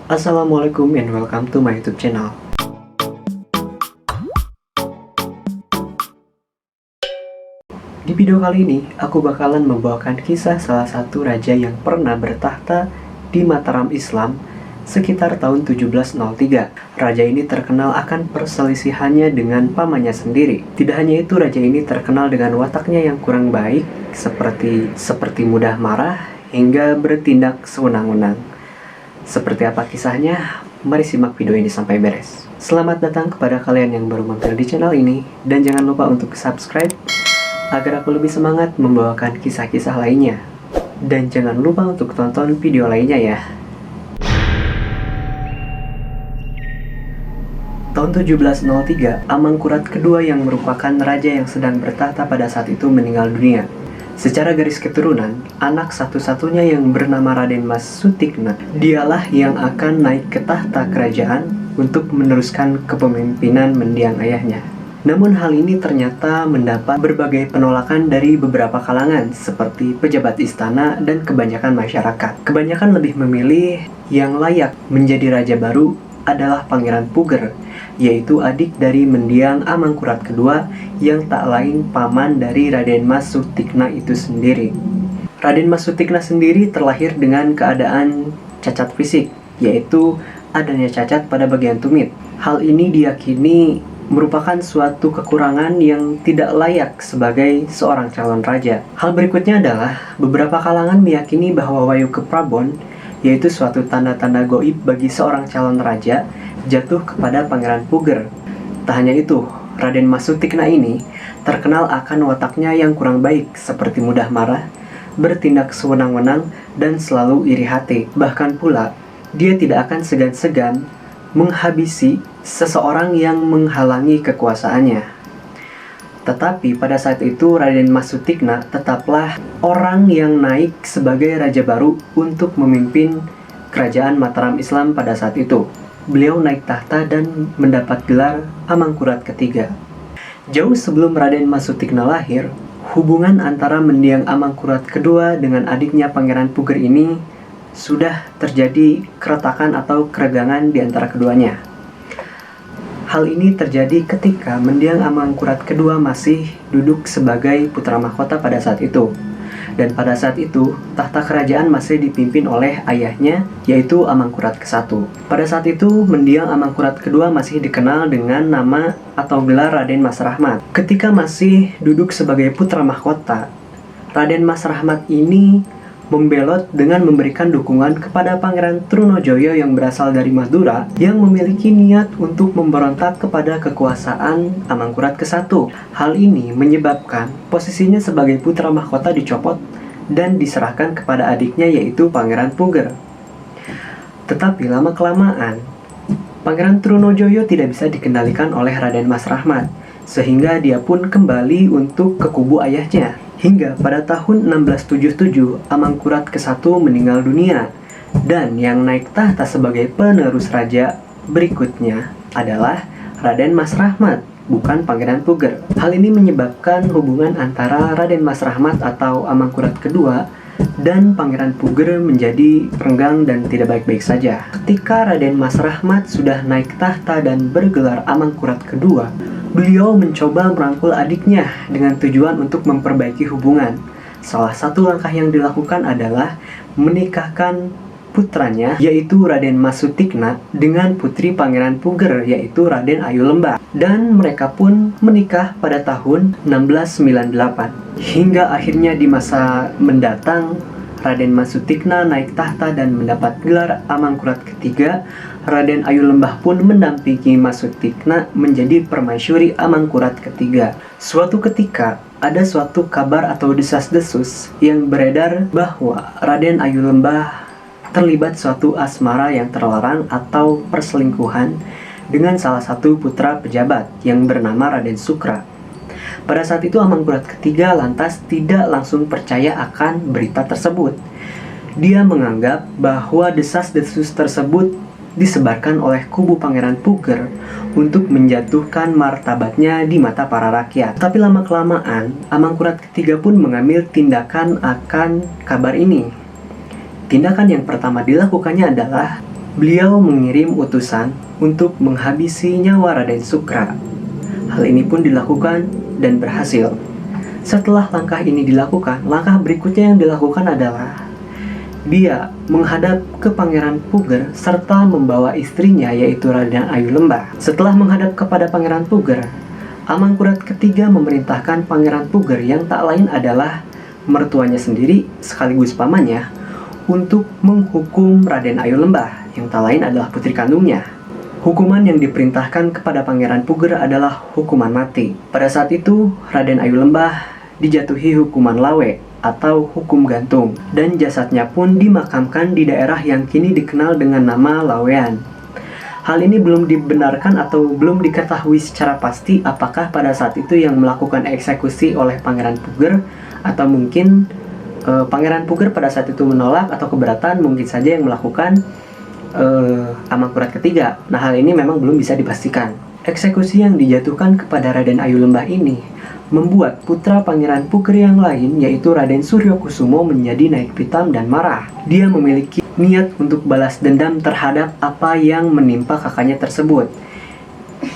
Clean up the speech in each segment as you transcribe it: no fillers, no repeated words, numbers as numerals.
Assalamualaikum and welcome to my YouTube channel. Di video kali ini, aku bakalan membawakan kisah salah satu raja yang pernah bertahta di Mataram Islam sekitar tahun 1703. Raja ini terkenal akan perselisihannya dengan pamannya sendiri. Tidak hanya itu, raja ini terkenal dengan wataknya yang kurang baik, seperti mudah marah hingga bertindak sewenang-wenang. Seperti apa kisahnya? Mari simak video ini sampai beres. Selamat datang kepada kalian yang baru mampir di channel ini, dan jangan lupa untuk subscribe agar aku lebih semangat membawakan kisah-kisah lainnya. Dan jangan lupa untuk tonton video lainnya ya. Tahun 1703, Amangkurat kedua yang merupakan raja yang sedang bertahta pada saat itu meninggal dunia. Secara garis keturunan, anak satu-satunya yang bernama Raden Mas Sutikna, dialah yang akan naik ke tahta kerajaan untuk meneruskan kepemimpinan mendiang ayahnya. Namun hal ini ternyata mendapat berbagai penolakan dari beberapa kalangan, seperti pejabat istana dan kebanyakan masyarakat. Kebanyakan lebih memilih yang layak menjadi raja baru adalah Pangeran Puger, yaitu adik dari mendiang Amangkurat kedua yang tak lain paman dari Raden Mas Sutikna itu sendiri. Raden Mas Sutikna sendiri terlahir dengan keadaan cacat fisik, yaitu adanya cacat pada bagian tumit. Hal ini diyakini merupakan suatu kekurangan yang tidak layak sebagai seorang calon raja. Hal berikutnya adalah beberapa kalangan meyakini bahwa Wayu Keprabon, yaitu suatu tanda-tanda goib bagi seorang calon raja, jatuh kepada Pangeran Puger. Tak hanya itu, Raden Mas Sutikna ini terkenal akan wataknya yang kurang baik, seperti mudah marah, bertindak sewenang-wenang, dan selalu iri hati. Bahkan pula, dia tidak akan segan-segan menghabisi seseorang yang menghalangi kekuasaannya. Tetapi pada saat itu Raden Mas Sutikna tetaplah orang yang naik sebagai raja baru untuk memimpin kerajaan Mataram Islam pada saat itu. Beliau naik tahta dan mendapat gelar Amangkurat ketiga. Jauh sebelum Raden Mas Sutikna lahir, hubungan antara mendiang Amangkurat kedua dengan adiknya Pangeran Puger ini sudah terjadi keretakan atau keregangan di antara keduanya. Hal ini terjadi ketika mendiang Amangkurat kedua masih duduk sebagai putra mahkota pada saat itu. Dan pada saat itu, tahta kerajaan masih dipimpin oleh ayahnya, yaitu Amangkurat ke-1. Pada saat itu, mendiang Amangkurat kedua masih dikenal dengan nama atau gelar Raden Mas Rahmat. Ketika masih duduk sebagai putra mahkota, Raden Mas Rahmat ini membelot dengan memberikan dukungan kepada Pangeran Trunojoyo yang berasal dari Madura, yang memiliki niat untuk memberontak kepada kekuasaan Amangkurat ke-1. Hal ini menyebabkan posisinya sebagai putra mahkota dicopot dan diserahkan kepada adiknya, yaitu Pangeran Puger. Tetapi lama-kelamaan, Pangeran Trunojoyo tidak bisa dikendalikan oleh Raden Mas Rahmat, sehingga dia pun kembali untuk ke kubu ayahnya. Hingga pada tahun 1677, Amangkurat ke-1 meninggal dunia, dan yang naik tahta sebagai penerus raja berikutnya adalah Raden Mas Rahmat, bukan Pangeran Puger. Hal ini menyebabkan hubungan antara Raden Mas Rahmat atau Amangkurat kedua dan Pangeran Puger menjadi renggang dan tidak baik-baik saja. Ketika Raden Mas Rahmat sudah naik tahta dan bergelar Amangkurat kedua, beliau mencoba merangkul adiknya dengan tujuan untuk memperbaiki hubungan. Salah satu langkah yang dilakukan adalah menikahkan putranya, yaitu Raden Mas Sutikna, dengan putri Pangeran Puger, yaitu Raden Ayu Lembah. Dan mereka pun menikah pada tahun 1698. Hingga akhirnya di masa mendatang, Raden Mas Sutikna naik tahta dan mendapat gelar Amangkurat ketiga. Raden Ayu Lembah pun mendampingi Mas Sutikna menjadi permaisuri Amangkurat ketiga. Suatu ketika, ada suatu kabar atau desas-desus yang beredar bahwa Raden Ayu Lembah terlibat suatu asmara yang terlarang atau perselingkuhan dengan salah satu putra pejabat yang bernama Raden Sukra. Pada saat itu Amangkurat ketiga lantas tidak langsung percaya akan berita tersebut. Dia menganggap bahwa desas-desus tersebut disebarkan oleh kubu Pangeran Puger untuk menjatuhkan martabatnya di mata para rakyat. Tapi lama-kelamaan, Amangkurat ketiga pun mengambil tindakan akan kabar ini. Tindakan yang pertama dilakukannya adalah Beliau mengirim utusan untuk menghabisi nyawa Raden Sukra. Hal ini pun dilakukan dan berhasil. Setelah langkah ini dilakukan, langkah berikutnya yang dilakukan adalah dia menghadap ke Pangeran Puger serta membawa istrinya yaitu Raden Ayu Lembah. Setelah menghadap kepada Pangeran Puger, Amangkurat ketiga memerintahkan Pangeran Puger yang tak lain adalah mertuanya sendiri sekaligus pamannya untuk menghukum Raden Ayu Lembah yang tak lain adalah putri kandungnya. Hukuman yang diperintahkan kepada Pangeran Puger adalah hukuman mati. Pada saat itu, Raden Ayu Lembah dijatuhi hukuman lawe atau hukum gantung, dan jasadnya pun dimakamkan di daerah yang kini dikenal dengan nama Lawean. Hal ini belum dibenarkan atau belum diketahui secara pasti apakah pada saat itu yang melakukan eksekusi oleh Pangeran Puger atau mungkin Pangeran Puger pada saat itu menolak atau keberatan, mungkin saja yang melakukan Amangkurat ketiga. Nah, hal ini memang belum bisa dipastikan. Eksekusi yang dijatuhkan kepada Raden Ayu Lembah ini membuat putra Pangeran Puger yang lain yaitu Raden Suryokusumo menjadi naik pitam dan marah. Dia memiliki niat untuk balas dendam terhadap apa yang menimpa kakaknya tersebut.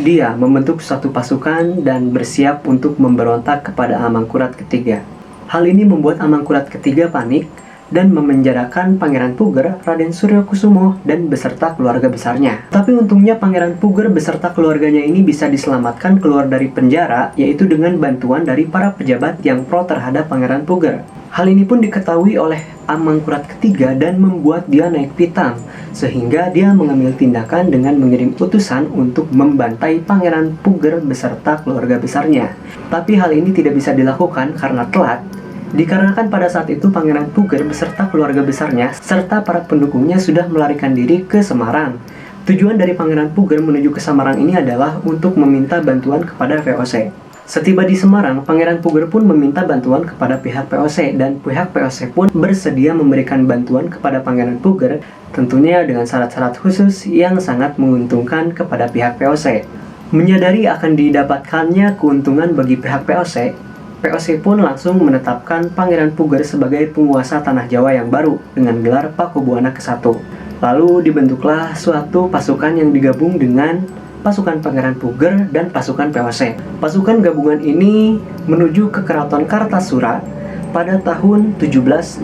Dia membentuk suatu pasukan dan bersiap untuk memberontak kepada Amangkurat ketiga. Hal ini membuat Amangkurat ketiga panik dan memenjarakan Pangeran Puger, Raden Suryokusumo, dan beserta keluarga besarnya. Tapi untungnya Pangeran Puger beserta keluarganya ini bisa diselamatkan keluar dari penjara, yaitu dengan bantuan dari para pejabat yang pro terhadap Pangeran Puger. Hal ini pun diketahui oleh Amangkurat ketiga dan membuat dia naik pitam, sehingga dia mengambil tindakan dengan mengirim utusan untuk membantai Pangeran Puger beserta keluarga besarnya. Tapi hal ini tidak bisa dilakukan karena telat, dikarenakan pada saat itu Pangeran Puger beserta keluarga besarnya serta para pendukungnya sudah melarikan diri ke Semarang. Tujuan dari Pangeran Puger menuju ke Semarang ini adalah untuk meminta bantuan kepada VOC. Setiba di Semarang, Pangeran Puger pun meminta bantuan kepada pihak VOC dan pihak VOC pun bersedia memberikan bantuan kepada Pangeran Puger, tentunya dengan syarat-syarat khusus yang sangat menguntungkan kepada pihak VOC. Menyadari akan didapatkannya keuntungan bagi pihak VOC pun langsung menetapkan Pangeran Puger sebagai penguasa tanah Jawa yang baru dengan gelar Pakubuwana ke-1. Lalu dibentuklah suatu pasukan yang digabung dengan pasukan Pangeran Puger dan pasukan VOC. Pasukan gabungan ini menuju ke Keraton Kartasura pada tahun 1705.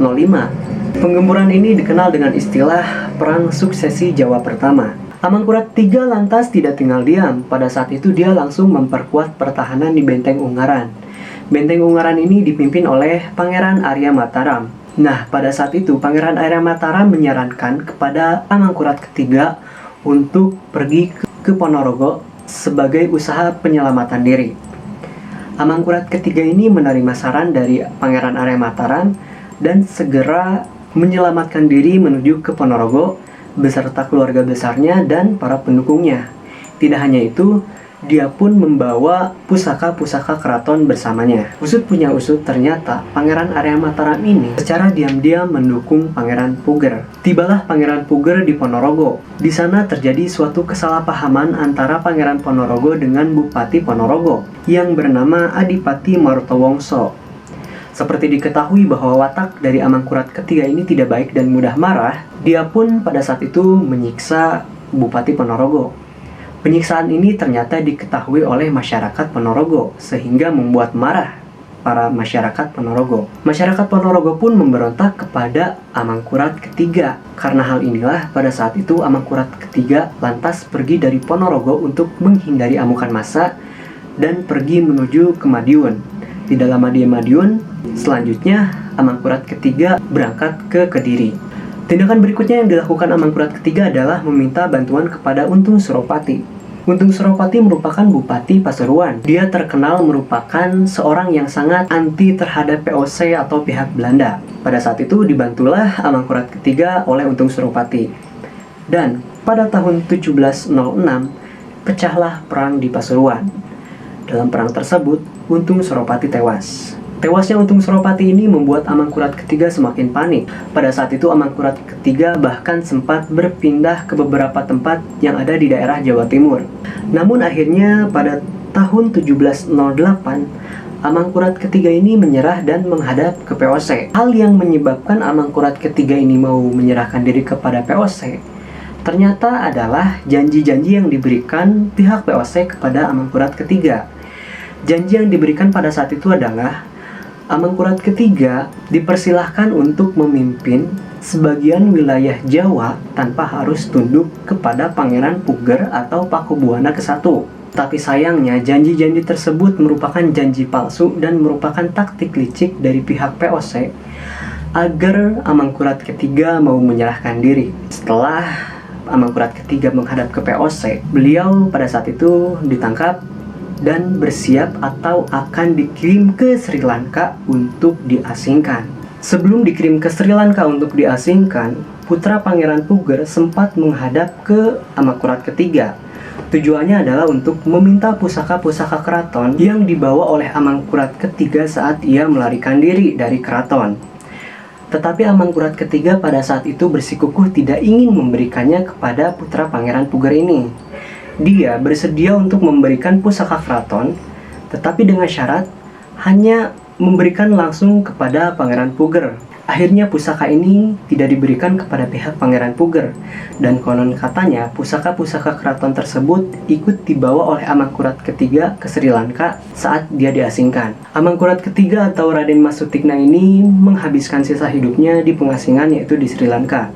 Penggemburan ini dikenal dengan istilah Perang Suksesi Jawa Pertama. Amangkurat III lantas tidak tinggal diam. Pada saat itu dia langsung memperkuat pertahanan di Benteng Ungaran. Benteng Ungaran ini dipimpin oleh Pangeran Arya Mataram. Nah, pada saat itu Pangeran Arya Mataram menyarankan kepada Amangkurat ketiga untuk pergi ke Ponorogo sebagai usaha penyelamatan diri. Amangkurat ketiga ini menerima saran dari Pangeran Arya Mataram dan segera menyelamatkan diri menuju ke Ponorogo beserta keluarga besarnya dan para pendukungnya. Tidak hanya itu, dia pun membawa pusaka-pusaka keraton bersamanya. Usut punya usut, ternyata Pangeran Arya Mataram ini secara diam-diam mendukung Pangeran Puger. Tibalah Pangeran Puger di Ponorogo. Di sana terjadi suatu kesalahpahaman antara Pangeran Ponorogo dengan Bupati Ponorogo yang bernama Adipati Martowongso. Seperti diketahui bahwa watak dari Amangkurat ketiga ini tidak baik dan mudah marah, dia pun pada saat itu menyiksa Bupati Ponorogo. Penyiksaan ini ternyata diketahui oleh masyarakat Ponorogo, sehingga membuat marah para masyarakat Ponorogo. Masyarakat Ponorogo pun memberontak kepada Amangkurat ketiga. Karena hal inilah pada saat itu Amangkurat ketiga lantas pergi dari Ponorogo untuk menghindari amukan massa dan pergi menuju ke Madiun. Tidak lama di Madiun, selanjutnya Amangkurat ketiga berangkat ke Kediri. Tindakan berikutnya yang dilakukan Amangkurat ketiga adalah meminta bantuan kepada Untung Suropati. Untung Suropati merupakan Bupati Pasuruan. Dia terkenal merupakan seorang yang sangat anti terhadap VOC atau pihak Belanda. Pada saat itu dibantulah Amangkurat ketiga oleh Untung Suropati. Dan pada tahun 1706, pecahlah perang di Pasuruan. Dalam perang tersebut, Untung Suropati tewas. Tewasnya Untung Suropati ini membuat Amangkurat ketiga semakin panik. Pada saat itu Amangkurat ketiga bahkan sempat berpindah ke beberapa tempat yang ada di daerah Jawa Timur. Namun akhirnya pada tahun 1708, Amangkurat ketiga ini menyerah dan menghadap ke VOC. Hal yang menyebabkan Amangkurat ketiga ini mau menyerahkan diri kepada VOC ternyata adalah janji-janji yang diberikan pihak POC kepada Amangkurat ketiga. Janji yang diberikan pada saat itu adalah Amangkurat ketiga dipersilahkan untuk memimpin sebagian wilayah Jawa tanpa harus tunduk kepada Pangeran Puger atau Pakubuwana ke-1. Tapi sayangnya janji-janji tersebut merupakan janji palsu dan merupakan taktik licik dari pihak POC agar Amangkurat ketiga mau menyerahkan diri. Setelah Amangkurat ketiga menghadap ke POC, beliau pada saat itu ditangkap dan bersiap atau akan dikirim ke Sri Lanka untuk diasingkan. Sebelum dikirim ke Sri Lanka untuk diasingkan, putra Pangeran Puger sempat menghadap ke Amangkurat ketiga. Tujuannya adalah untuk meminta pusaka-pusaka keraton yang dibawa oleh Amangkurat ketiga saat ia melarikan diri dari keraton. Tetapi Amangkurat ketiga pada saat itu bersikukuh tidak ingin memberikannya kepada putra Pangeran Puger ini. Dia bersedia untuk memberikan pusaka keraton, tetapi dengan syarat hanya memberikan langsung kepada Pangeran Puger. Akhirnya pusaka ini tidak diberikan kepada pihak Pangeran Puger, dan konon katanya pusaka-pusaka keraton tersebut ikut dibawa oleh Amangkurat ketiga ke Sri Lanka saat dia diasingkan. Amangkurat ketiga atau Raden Mas Sutikna ini menghabiskan sisa hidupnya di pengasingan, yaitu di Sri Lanka.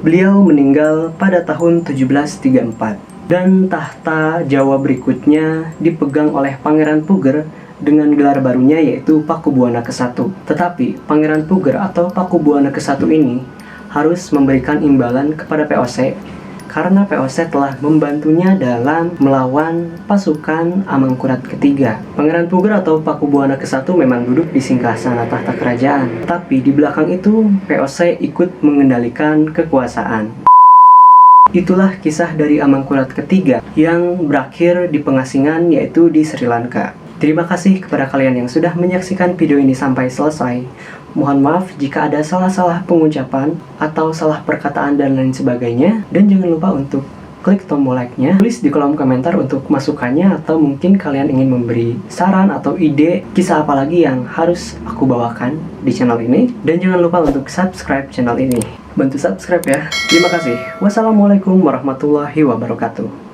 Beliau meninggal pada tahun 1734. Dan tahta Jawa berikutnya dipegang oleh Pangeran Puger dengan gelar barunya, yaitu Pakubuwana ke-1. Tetapi Pangeran Puger atau Pakubuwana ke-1 ini harus memberikan imbalan kepada POC karena POC telah membantunya dalam melawan pasukan Amangkurat ketiga. Pangeran Puger atau Pakubuwana ke-1 memang duduk di singgasana tahta kerajaan, tapi di belakang itu POC ikut mengendalikan kekuasaan. Itulah kisah dari Amangkurat ketiga yang berakhir di pengasingan, yaitu di Sri Lanka. Terima kasih kepada kalian yang sudah menyaksikan video ini sampai selesai. Mohon maaf jika ada salah-salah pengucapan atau salah perkataan dan lain sebagainya. Dan jangan lupa untuk klik tombol like-nya. Tulis di kolom komentar untuk masukannya, atau mungkin kalian ingin memberi saran atau ide kisah apa lagi yang harus aku bawakan di channel ini. Dan jangan lupa untuk subscribe channel ini. Bantu subscribe ya. Terima kasih. Wassalamualaikum warahmatullahi wabarakatuh.